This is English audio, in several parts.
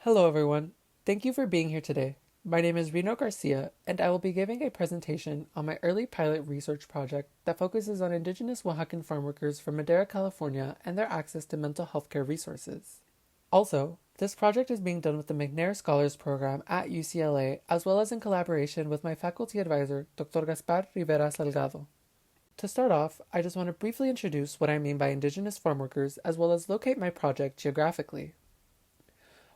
Hello, everyone. Thank you for being here today. My name is Reno Garcia, and I will be giving a presentation on my early pilot research project that focuses on Indigenous Oaxacan farmworkers from Madera, California, and their access to mental health care resources. Also, this project is being done with the McNair Scholars Program at UCLA, as well as in collaboration with my faculty advisor, Dr. Gaspar Rivera Salgado. To start off, I just want to briefly introduce what I mean by Indigenous farmworkers, as well as locate my project geographically.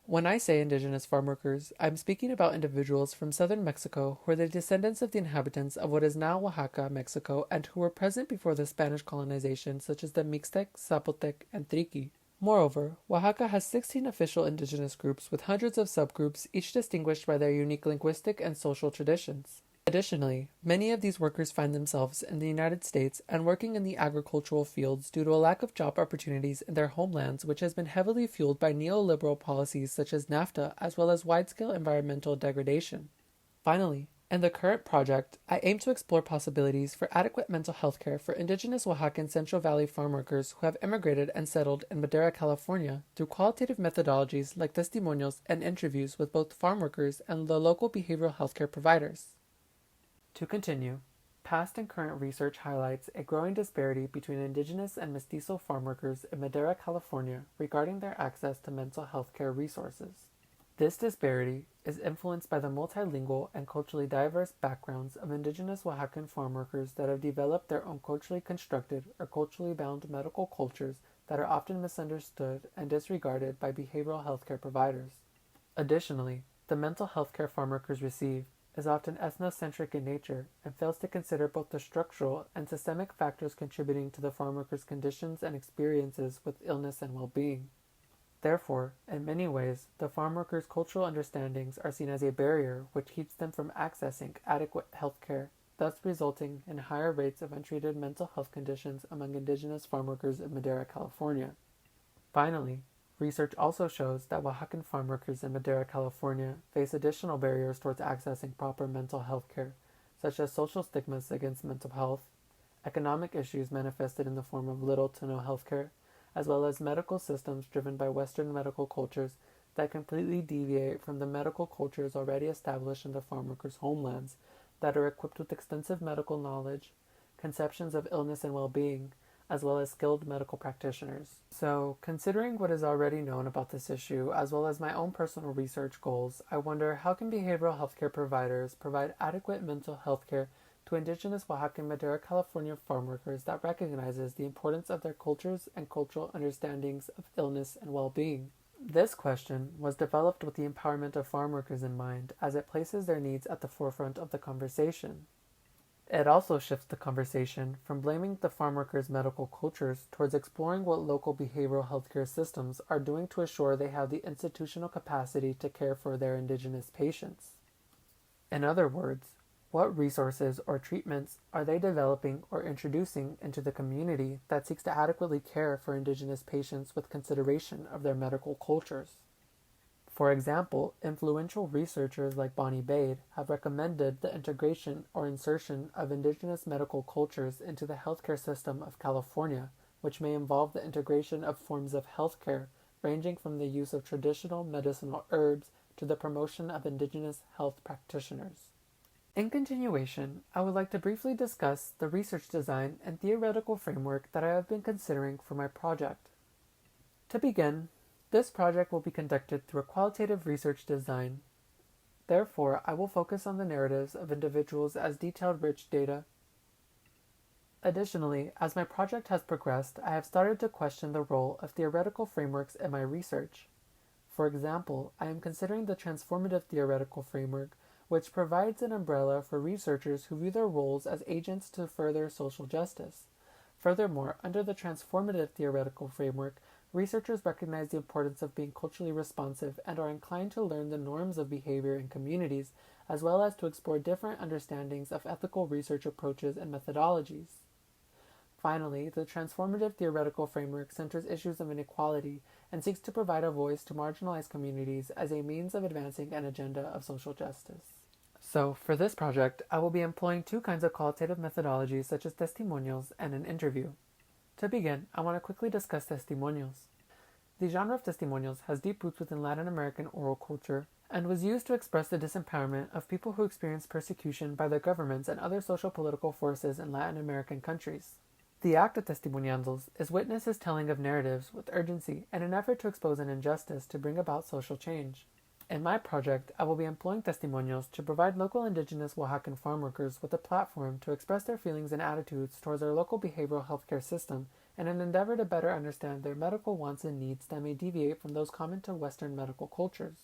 When I say Indigenous farmworkers, I'm speaking about individuals from southern Mexico who are the descendants of the inhabitants of what is now Oaxaca, Mexico, and who were present before the Spanish colonization, such as the Mixtec, Zapotec, and Triqui. Moreover, Oaxaca has 16 official indigenous groups with hundreds of subgroups, each distinguished by their unique linguistic and social traditions. Additionally, many of these workers find themselves in the United States and working in the agricultural fields due to a lack of job opportunities in their homelands, which has been heavily fueled by neoliberal policies such as NAFTA, as well as wide-scale environmental degradation. Finally, in the current project, I aim to explore possibilities for adequate mental health care for Indigenous Oaxacan Central Valley farm workers who have immigrated and settled in Madera, California, through qualitative methodologies like testimonials and interviews with both farm workers and the local behavioral healthcare providers. To continue, past and current research highlights a growing disparity between Indigenous and Mestizo farm workers in Madera, California regarding their access to mental health care resources. This disparity is influenced by the multilingual and culturally diverse backgrounds of Indigenous Oaxacan farm workers that have developed their own culturally constructed or culturally bound medical cultures that are often misunderstood and disregarded by behavioral healthcare providers. Additionally, the mental health care farm workers receive is often ethnocentric in nature and fails to consider both the structural and systemic factors contributing to the farm workers' conditions and experiences with illness and well-being. Therefore, in many ways, the farm workers' cultural understandings are seen as a barrier which keeps them from accessing adequate health care, thus resulting in higher rates of untreated mental health conditions among Indigenous farm workers in Madera, California. Finally, research also shows that Oaxacan farm workers in Madera, California face additional barriers towards accessing proper mental health care, such as social stigmas against mental health, economic issues manifested in the form of little to no health care, as well as medical systems driven by Western medical cultures that completely deviate from the medical cultures already established in the farm workers' homelands that are equipped with extensive medical knowledge, conceptions of illness and well-being, as well as skilled medical practitioners. So, considering what is already known about this issue, as well as my own personal research goals, I wonder how can behavioral healthcare providers provide adequate mental health care to Indigenous Oaxacan Madera, California farm workers that recognizes the importance of their cultures and cultural understandings of illness and well-being. This question was developed with the empowerment of farm workers in mind, as it places their needs at the forefront of the conversation. It also shifts the conversation from blaming the farm workers' medical cultures towards exploring what local behavioral healthcare systems are doing to assure they have the institutional capacity to care for their Indigenous patients. In other words, what resources or treatments are they developing or introducing into the community that seeks to adequately care for Indigenous patients with consideration of their medical cultures? For example, influential researchers like Bonnie Bade have recommended the integration or insertion of Indigenous medical cultures into the healthcare system of California, which may involve the integration of forms of healthcare ranging from the use of traditional medicinal herbs to the promotion of Indigenous health practitioners. In continuation, I would like to briefly discuss the research design and theoretical framework that I have been considering for my project. To begin, this project will be conducted through a qualitative research design. Therefore, I will focus on the narratives of individuals as detailed rich data. Additionally, as my project has progressed, I have started to question the role of theoretical frameworks in my research. For example, I am considering the transformative theoretical framework, which provides an umbrella for researchers who view their roles as agents to further social justice. Furthermore, under the transformative theoretical framework, researchers recognize the importance of being culturally responsive and are inclined to learn the norms of behavior in communities, as well as to explore different understandings of ethical research approaches and methodologies. Finally, the transformative theoretical framework centers issues of inequality and seeks to provide a voice to marginalized communities as a means of advancing an agenda of social justice. So, for this project, I will be employing two kinds of qualitative methodologies such as testimonials and an interview. To begin, I want to quickly discuss testimonials. The genre of testimonials has deep roots within Latin American oral culture and was used to express the disempowerment of people who experienced persecution by their governments and other social political forces in Latin American countries. The act of testimonianzas is witnesses telling of narratives with urgency in an effort to expose an injustice to bring about social change. In my project, I will be employing testimonials to provide local indigenous Oaxacan farm workers with a platform to express their feelings and attitudes towards our local behavioral healthcare system in an endeavor to better understand their medical wants and needs that may deviate from those common to Western medical cultures.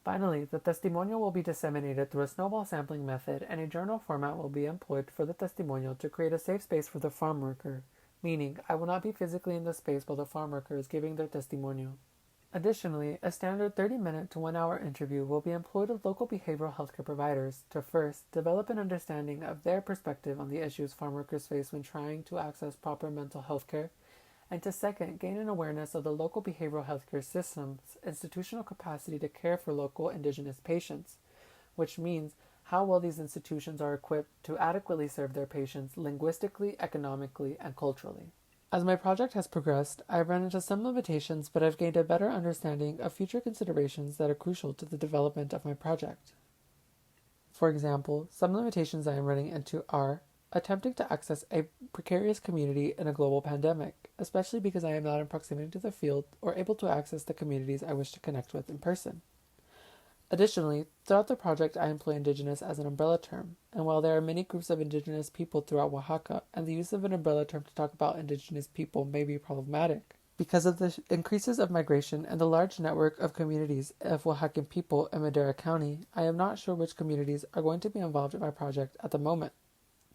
Finally, the testimonial will be disseminated through a snowball sampling method, and a journal format will be employed for the testimonial to create a safe space for the farm worker, meaning I will not be physically in the space while the farm worker is giving their testimonial. Additionally, a standard 30-minute to 1-hour interview will be employed with local behavioral healthcare providers to first develop an understanding of their perspective on the issues farm workers face when trying to access proper mental health care, and to second, gain an awareness of the local behavioral healthcare system's institutional capacity to care for local indigenous patients, which means how well these institutions are equipped to adequately serve their patients linguistically, economically, and culturally. As my project has progressed, I have run into some limitations, but I've gained a better understanding of future considerations that are crucial to the development of my project. For example, some limitations I am running into are attempting to access a precarious community in a global pandemic, especially because I am not in proximity to the field or able to access the communities I wish to connect with in person. Additionally, throughout the project I employ indigenous as an umbrella term, and while there are many groups of indigenous people throughout Oaxaca, and the use of an umbrella term to talk about indigenous people may be problematic, because of the increases of migration and the large network of communities of Oaxacan people in Madera County, I am not sure which communities are going to be involved in my project at the moment.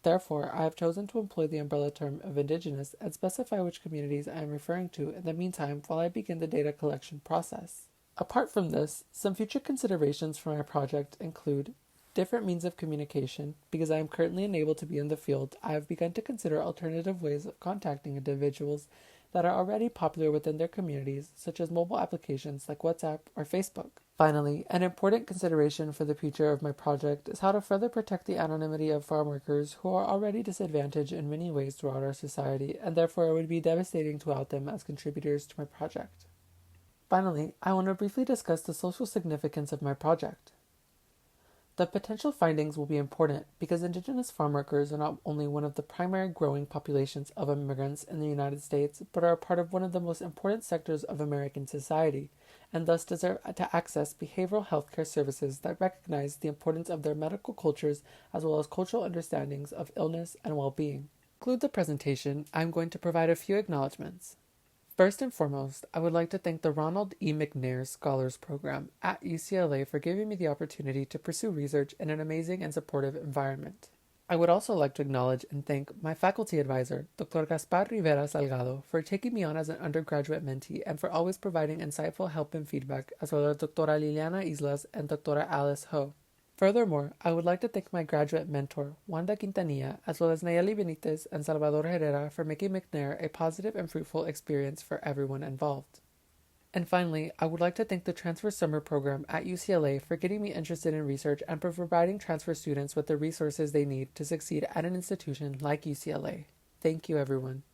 Therefore, I have chosen to employ the umbrella term of indigenous and specify which communities I am referring to in the meantime while I begin the data collection process. Apart from this, some future considerations for my project include different means of communication. Because I am currently unable to be in the field, I have begun to consider alternative ways of contacting individuals that are already popular within their communities, such as mobile applications like WhatsApp or Facebook. Finally, an important consideration for the future of my project is how to further protect the anonymity of farm workers who are already disadvantaged in many ways throughout our society, and therefore it would be devastating to out them as contributors to my project. Finally, I want to briefly discuss the social significance of my project. The potential findings will be important because indigenous farm workers are not only one of the primary growing populations of immigrants in the United States, but are a part of one of the most important sectors of American society, and thus deserve to access behavioral health care services that recognize the importance of their medical cultures as well as cultural understandings of illness and well-being. To conclude the presentation, I'm going to provide a few acknowledgments. First and foremost, I would like to thank the Ronald E. McNair Scholars Program at UCLA for giving me the opportunity to pursue research in an amazing and supportive environment. I would also like to acknowledge and thank my faculty advisor, Dr. Gaspar Rivera Salgado, for taking me on as an undergraduate mentee and for always providing insightful help and feedback, as well as Dra. Liliana Islas and Dra. Alice Ho. Furthermore, I would like to thank my graduate mentor, Wanda Quintanilla, as well as Nayeli Benitez and Salvador Herrera for making McNair a positive and fruitful experience for everyone involved. And finally, I would like to thank the Transfer Summer Program at UCLA for getting me interested in research and for providing transfer students with the resources they need to succeed at an institution like UCLA. Thank you, everyone.